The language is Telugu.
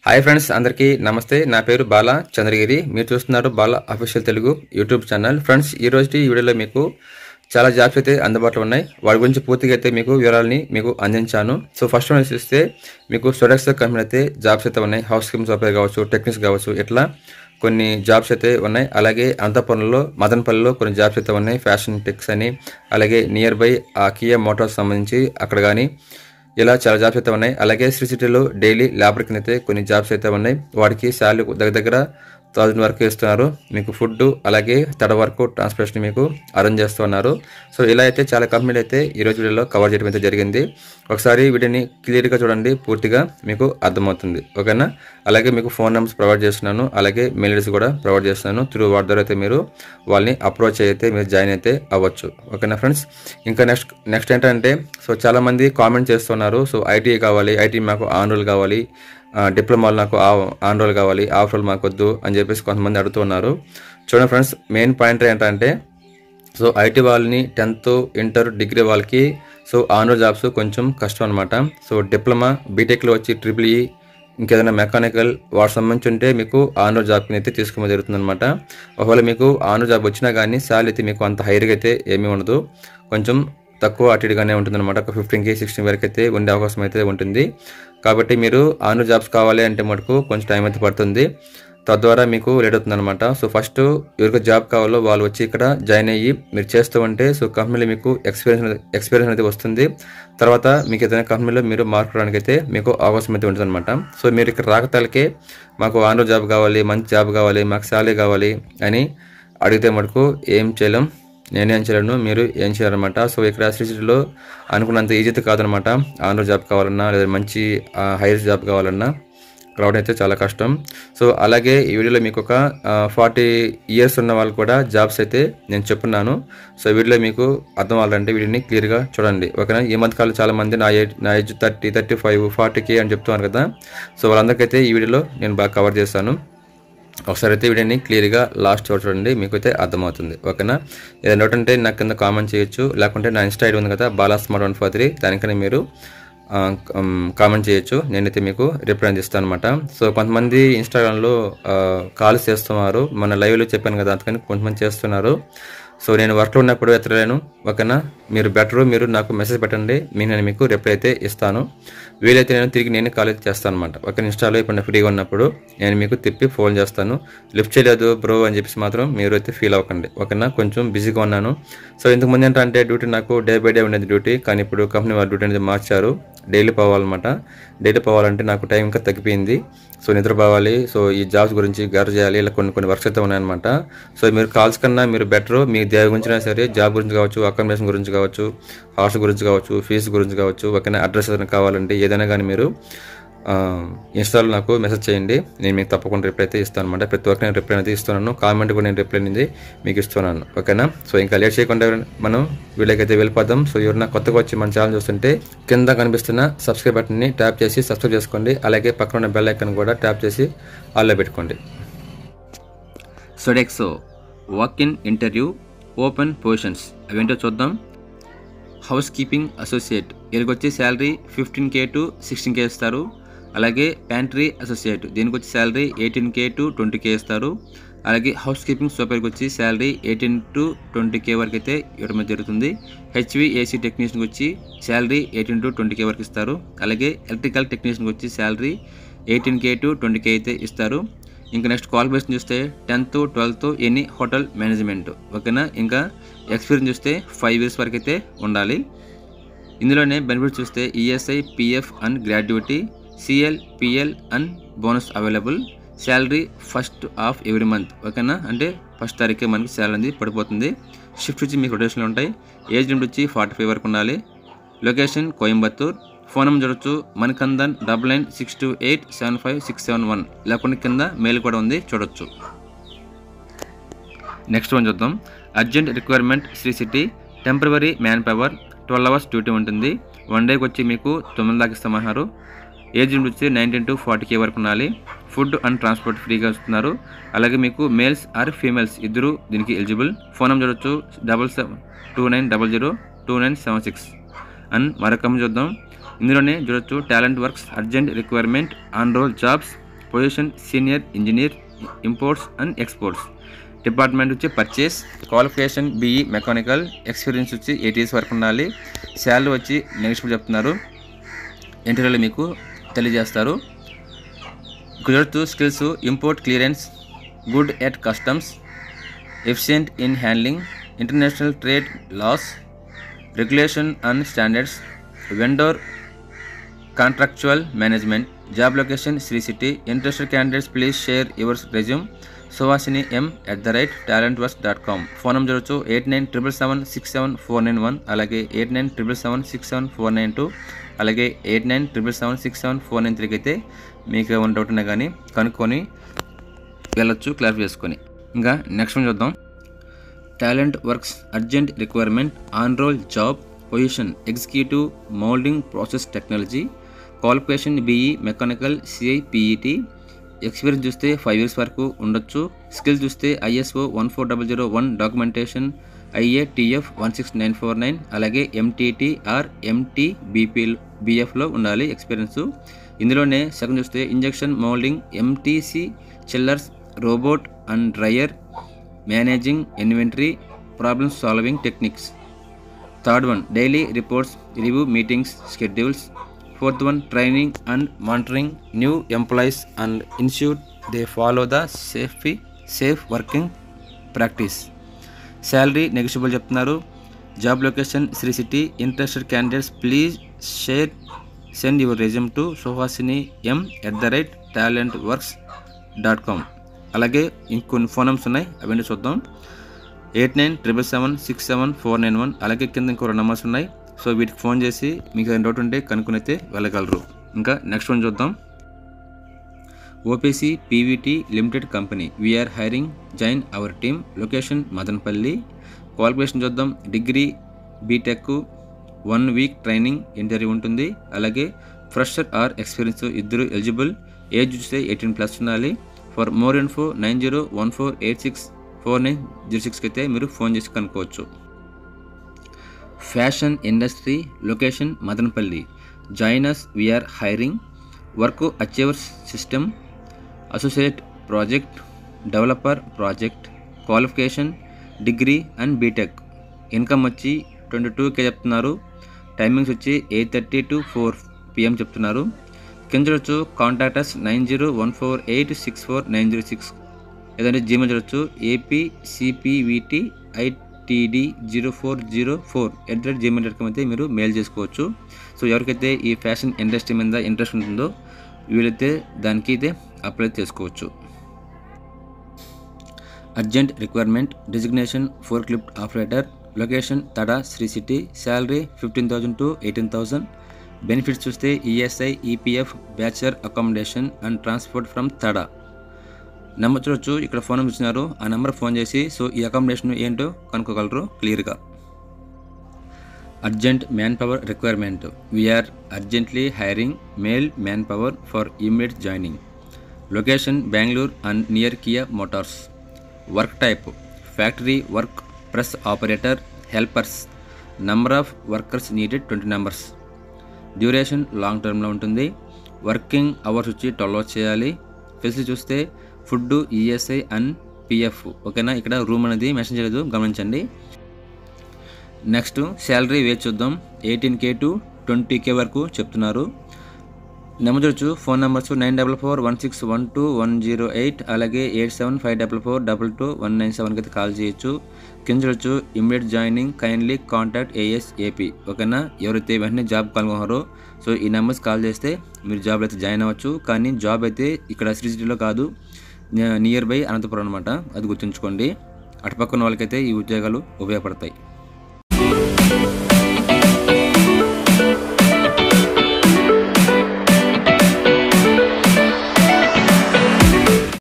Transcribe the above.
హాయ్ ఫ్రెండ్స్, అందరికీ నమస్తే. నా పేరు బాలా చంద్రగిరి. మీరు చూస్తున్నారు Bala official Telugu YouTube channel. Friends, ఈ రోజు ఈ వీడియోలో మీకు చాలా జాబ్స్ అయితే అందుబాటులో ఉన్నాయి. వాటి గురించి పూర్తిగా అయితే మీకు వివరాలని మీకు అందించాను. సో ఫస్ట్ వన్ చూస్తే మీకు సొడెక్స్ కంపెనీ అయితే జాబ్స్ అయితే ఉన్నాయి. హౌస్ కీపింగ్ సాఫ్ట్వేర్ కావచ్చు, టెక్నిక్స్ కావచ్చు, ఇట్లా కొన్ని జాబ్స్ అయితే ఉన్నాయి. అలాగే అనంతపురంలో మదనపల్లిలో కొన్ని జాబ్స్ అయితే ఉన్నాయి. ఫ్యాషన్ టెక్స్ అని, అలాగే నియర్ బై కియా మోటార్స్ సంబంధించి అక్కడ కానీ ఇలా చాలా జాబ్స్ అయితే ఉన్నాయి. అలాగే శ్రీ సిటీలో డైలీ లేబర్ కింద అయితే కొన్ని జాబ్స్ అయితే ఉన్నాయి. వాటికి శాలరీ దగ్గర 1000 వరకు ఇస్తున్నారు. మీకు ఫుడ్ అలాగే థర్డ్ వరకు ట్రాన్స్పోర్టేషన్ మీకు అరేంజ్ చేస్తున్నారు. సో ఇలా అయితే చాలా కంపెనీలు అయితే ఈరోజు వీడియోలో కవర్ చేయడం అయితే జరిగింది. ఒకసారి వీడియోని క్లియర్గా చూడండి, పూర్తిగా మీకు అర్థమవుతుంది. ఓకేనా? అలాగే మీకు ఫోన్ నెంబర్స్ ప్రొవైడ్ చేస్తున్నాను, అలాగే మెయిల్ ఐడీస్ కూడా ప్రొవైడ్ చేస్తున్నాను. త్రూ వాటి ద్వారా అయితే మీరు వాళ్ళని అప్రోచ్ అయితే మీరు జాయిన్ అయితే అవ్వచ్చు. ఓకేనా ఫ్రెండ్స్? ఇంకా నెక్స్ట్ ఏంటంటే, సో చాలామంది కామెంట్ చేస్తున్నారు. సో ఐటీ కావాలి, ఐటీ మాకు ఆన్ రోల్ కావాలి, డిప్లొమాలు నాకు ఆన్ రోల్ కావాలి, ఆఫ్ రోల్ మాకు వద్దు అని చెప్పేసి కొంతమంది అడుగుతున్నారు. చూడండి ఫ్రెండ్స్, మెయిన్ పాయింట్ ఏంటంటే, సో ఐటీ వాళ్ళని 10th ఇంటర్ డిగ్రీ వాళ్ళకి సో ఆన్ రోల్ జాబ్స్ కొంచెం కష్టం అనమాట. సో డిప్లొమా బీటెక్లో వచ్చి ట్రిపుల్ ఈ ఇంకేదైనా మెకానికల్ వాటి సంబంధించి ఉంటే మీకు ఆన్ రోల్ జాబ్కి అయితే తీసుకోవడం జరుగుతుంది అనమాట. ఒకవేళ మీకు ఆన్ రోల్ జాబ్ వచ్చినా కానీ శాలరీ అయితే మీకు అంత హైర్గా అయితే ఏమీ ఉండదు, కొంచెం తక్కువ అటుగానే ఉంటుంది అనమాట. ఒక 15K 16 వరకు అయితే ఉండే అవకాశం అయితే ఉంటుంది. కాబట్టి మీరు ఆన్ రోల్ జాబ్స్ కావాలి అంటే మటుకు కొంచెం టైం అయితే పడుతుంది, తద్వారా మీకు లేట్ అవుతుంది అనమాట. సో ఫస్ట్ ఎవరికి జాబ్ కావాలో వాళ్ళు వచ్చి ఇక్కడ జాయిన్ అయ్యి మీరు చేస్తూ ఉంటే సో కంపెనీలో మీకు ఎక్స్పీరియన్స్ అనేది వస్తుంది. తర్వాత మీకు ఏదైనా కంపెనీలో మీరు మార్చుకోవడానికి అయితే మీకు అవకాశం అయితే ఉంటుంది అనమాట. సో మీరు ఇక్కడ రాకతాలకే మాకు ఆన్ రోల్ జాబ్ కావాలి, మంచి జాబ్ కావాలి, మాకు శాలరీ కావాలి అని అడిగితే మటుకు ఏం చేయలేం, నేనేం చేయలేను, మీరు ఏం చేయాలన్నమాట. సో ఇక్కడ శ్రీసిటీలో అనుకున్నంత ఈజీ కాదనమాట. ఆన్ రోల్ జాబ్ కావాలన్నా లేదా మంచి హైయర్ జాబ్ కావాలన్నా రావడం అయితే చాలా కష్టం. సో అలాగే ఈ వీడియోలో మీకు ఒక 40 years ఉన్న వాళ్ళు కూడా జాబ్స్ అయితే నేను చెప్పున్నాను. సో వీడియోలో మీకు అర్థం అవ్వాలంటే వీడియోని క్లియర్గా చూడండి. ఓకేనా? ఈ మధ్యకాలంలో చాలా మంది నా ఏజ్ 30, 35, 40K అని చెప్తున్నారు కదా. సో వాళ్ళందరికైతే ఈ వీడియోలో నేను బాగా కవర్ చేస్తాను. ఒకసారి అయితే వీడియోని క్లియర్గా లాస్ట్ చూడండి, మీకు అయితే అర్థమవుతుంది. ఓకేనా? ఏదైనా నోట్ అంటే నాకు కింద కామెంట్ చేయొచ్చు, లేకుంటే నా ఇన్స్టా ఐడి ఉంది కదా balasmart143, దానికని మీరు కామెంట్ చేయొచ్చు. నేనైతే మీకు రిప్లై అందిస్తాను అనమాట. సో కొంతమంది ఇన్స్టాగ్రామ్లో కాల్స్ చేస్తున్నారు, మన లైవ్లో చెప్పాను కదా, అందుకని కొంతమంది చేస్తున్నారు. సో నేను వర్క్లో ఉన్నప్పుడు ఎత్తలేను. ఓకేనా? మీరు నాకు మెసేజ్ పెట్టండి, నేను మీకు రిప్లై అయితే ఇస్తాను. వీలైతే నేను తిరిగి నేను కాల్ అయితే చేస్తాను అనమాట. ఒక ఇన్స్టాలో ఇప్పుడు ఫ్రీగా ఉన్నప్పుడు నేను మీకు తిప్పి ఫోన్ చేస్తాను. లిఫ్ట్ చేయలేదు బ్రో అని చెప్పేసి మాత్రం మీరు అయితే ఫీల్ అవ్వకండి. ఓకేనా? కొంచెం బిజీగా ఉన్నాను. సో ఇంతకుముందు ఏంటంటే డ్యూటీ నాకు డే బై డే ఉండేది డ్యూటీ, కానీ ఇప్పుడు కంపెనీ వారి డ్యూటీ అనేది మార్చారు. డైలీ పోవాలన్నమాట. డైలీ పోవాలంటే నాకు టైం ఇంకా తగ్గిపోయింది. సో నిద్రపోవాలి, సో ఈ జాబ్స్ గురించి గర్ చేయాలి, ఇలా కొన్ని వర్క్స్ అయితే ఉన్నాయన్నమాట. సో మీరు కాల్స్ కన్నా మీరు బెటర్ మీ దేని గురించి సరే, జాబ్ గురించి కావచ్చు, అకామిడేషన్ గురించి కావచ్చు, హాస్టల్ గురించి కావచ్చు, ఫీజు గురించి కావచ్చు, ఓకేనా, అడ్రస్ ఏదైనా కావాలంటే ఏదైనా కానీ మీరు ఇన్స్టాలో నాకు మెసేజ్ చేయండి, నేను మీకు తప్పకుండా రిప్లై అయితే ఇస్తాను అనమాట. ప్రతి ఒక్కరు నేను రిప్లై అయితే ఇస్తున్నాను, కామెంట్ కూడా నేను రిప్లై అనేది మీకు ఇస్తున్నాను. ఓకేనా? సో ఇంకా లేట్ చేయకుండా మనం వీళ్ళకైతే వెళ్ళిపోదాం. సో ఎవరైనా కొత్తగా వచ్చి మన ఛానల్ చూస్తుంటే కింద కనిపిస్తున్న సబ్స్క్రైబ్ బటన్ని ట్యాప్ చేసి సబ్స్క్రైబ్ చేసుకోండి. అలాగే పక్కన ఉన్న బెల్ ఐకాన్ కూడా ట్యాప్ చేసి ఆల్లో పెట్టుకోండి. Sodexo walk in interview open positions అవేంటో చూద్దాం. హౌస్ కీపింగ్ అసోసియేట్, వీళ్ళకి వచ్చి శాలరీ 15K to 16K ఇస్తారు. అలాగే ప్యాంట్రీ అసోసియేట్, దీనికి వచ్చి శాలరీ 18K to 20K ఇస్తారు. అలాగే హౌస్ కీపింగ్ సూపర్కి వచ్చి శాలరీ 18 to 20K వరకు అయితే ఇవ్వడం జరుగుతుంది. HVAC టెక్నీషియన్కి వచ్చి శాలరీ 18 to 20K వరకు ఇస్తారు. అలాగే ఎలక్ట్రికల్ టెక్నీషియన్కి వచ్చి శాలరీ 18K to 20K అయితే ఇస్తారు. ఇంకా నెక్స్ట్ క్వాలిఫికేషన్ చూస్తే 10th 12th any hotel management. ఓకేనా? ఇంకా ఎక్స్పీరియన్స్ చూస్తే 5 years వరకు అయితే ఉండాలి. ఇందులోనే బెనిఫిట్స్ చూస్తే ESI, PF and gratuity, CL, PL and bonus available. Salary first of every month. ఓకేనా? అంటే ఫస్ట్ తారీఖే మనకి శాలరీ అనేది పడిపోతుంది. షిఫ్ట్ వచ్చి మీకు రొటేషన్లో ఉంటాయి. ఏజ్ లిమిట్ వచ్చి 45 వరకు ఉండాలి. లొకేషన్ కోయంబత్తూర్. ఫోన్ నెంబర్ చూడొచ్చు మణికందన్ 9962875671, లేకుండా కింద మెయిల్ కూడా ఉంది, చూడొచ్చు. నెక్స్ట్ వన్ చూద్దాం. Urgent requirement Sri City, temporary manpower, 12 hours duty ఉంటుంది. 1 dayకి వచ్చి మీకు 9 దాకా ఇస్తామన్నారు. ఏజ్ లిమిట్ వచ్చి 19 to 40K వరకు ఉండాలి. ఫుడ్ అండ్ ట్రాన్స్పోర్ట్ ఫ్రీగా ఇస్తున్నారు. అలాగే మీకు మేల్స్ ఆర్ ఫీమేల్స్ ఇద్దరు దీనికి ఎలిజిబుల్. ఫోన్ నెంబర్ చూడొచ్చు 7729002976 అండ్ మరొక చూద్దాం. ఇందులోనే చూడొచ్చు talent works, urgent requirement, on roll jobs, position senior engineer imports and exports. Department వచ్చి purchase. Qualification BE mechanical. Experience వచ్చి 8 years వరకు ఉండాలి. శాలరీ వచ్చి నెగోషియబుల్ చెప్తున్నారు. ఇంటర్వ్యూలో మీకు తెలియజేస్తారు. కుదరతు skills import clearance, good at customs, efficient in handling international trade laws, regulation and standards, vendor contractual management. Job location Sri city. Interested candidates please share your resume suhasini@talentworks.com. Phone number చూడొచ్చు 8977767491, అలాగే 8977767492, అలాగే 8977767493 అయితే మీకు ఏమైనా డౌట్ ఉన్నా కానీ కనుక్కొని వెళ్ళొచ్చు క్లారిఫై చేసుకొని. ఇంకా నెక్స్ట్ వన్ చూద్దాం. Talent works urgent requirement on roll job. Position executive moulding process technology. Qualification BE mechanical CIPET. Experience చూస్తే 5 years వరకు ఉండొచ్చు. స్కిల్స్ చూస్తే ISO 14001 డాక్యుమెంటేషన్, IATF 16949, అలాగే MTT ఆర్ MTBFలో ఉండాలి ఎక్స్పీరియన్స్. ఇందులోనే సెకండ్ చూస్తే injection moulding, MTC chillers, robot and dryer, managing inventory, problem solving techniques. Third one daily reports, review meetings schedules. Fourth one, training and monitoring new employees and ensure they follow the safe working practice. Salary negotiable చెప్తున్నారు. Job location Sri city. Interested candidates please send your resume to suhasini@talentworks.com. అలాగే ఇంకొన్ని ఫోన్ నెంబర్స్ ఉన్నాయి, అవన్నీ చూద్దాం. 8977767491, అలాగే కింద ఇంకో 2 numbers ఉన్నాయి. సో వీటికి ఫోన్ చేసి మీకు ఏదైనా డౌట్ ఉంటే కనుక్కొని అయితే వెళ్ళగలరు. ఇంకా నెక్స్ట్ వన్ చూద్దాం. OPC PVT limited company. We're hiring, join our team. Location Madanapalle. Qualification చూద్దాం. Degree BTech, 1 week training interview ఉంటుంది. అలాగే ఫ్రెషర్ ఆర్ ఎక్స్పీరియన్స్ ఇద్దరు ఎలిజిబుల్. ఏజ్ చూస్తే 18+ ఉండాలి. ఫర్ మోర్ ఇన్ఫో 9014864906 అయితే మీరు ఫోన్ చేసి కనుక్కోవచ్చు. Fashion industry. Location Madanapalle. Join us we're hiring. Work achievers system associate project developer project. Qualification degree and BTech. Income వచ్చి 22K చెప్తున్నారు. టైమింగ్స్ వచ్చి 8:30 to 4 PM చెప్తున్నారు. కింద చూడొచ్చు కాంటాక్టర్స్ 9014864906, లేదంటే జీమెయిల్ చూడొచ్చు apcpvtitd0404 అయితే మీరు మెయిల్ చేసుకోవచ్చు. సో ఎవరికైతే ఈ ఫ్యాషన్ ఇండస్ట్రీ మీద ఇంట్రెస్ట్ ఉంటుందో వీళ్ళైతే దానికి అయితే అప్లై చేసుకోవచ్చు. Urgent requirement designation forklift operator. Location Tada Sri City. Salary 15,000 to 18,000. Benefits చూస్తే ESI EPF bachelor accommodation and transport from Tada. Number చూడొచ్చు, ఇక్కడ ఫోన్ నెంబర్ ఇచ్చినారు. ఆ నెంబర్ ఫోన్ చేసి సో ఈ అకామిడేషన్ ఏంటో కనుక్కోగలరు క్లియర్గా. Urgent manpower requirement. We are urgently hiring male manpower for immediate joining. Location Bengaluru and near Kia Motors. Work type factory work, press operator, helpers. Number of workers needed 20 numbers. Duration long టర్మ్లో ఉంటుంది. వర్కింగ్ అవర్స్ వచ్చి 12 hours చేయాలి. ఫెసిలిటీ చూస్తే ఫుడ్, ESI అండ్ PF. ఓకేనా, ఇక్కడ రూమ్ అనేది మెన్షన్ చేయలేదు, గమనించండి. నెక్స్ట్ శాలరీ వేజ్ చూద్దాం. 18K to 20K వరకు చెప్తున్నారు. నెంబర్ చూడొచ్చు, ఫోన్ నెంబర్స్ 9441612108, అలాగే 8754442197 అయితే కాల్ చేయొచ్చు. కింద చూడొచ్చు immediate joining kindly contact ASAP. ఓకేనా, ఎవరైతే వెంటనే జాబ్ కనుగొన్నారో సో ఈ నెంబర్స్ కాల్ చేస్తే మీరు జాబ్ అయితే జాయిన్ అవ్వచ్చు. కానీ జాబ్ అయితే ఇక్కడ శ్రీ సిటీలో కాదు, నియర్ బై అనంతపురం అనమాట, అది గుర్తుంచుకోండి. అటుపక్కన వాళ్ళకైతే ఈ ఉద్యోగాలు ఉపయోగపడతాయి.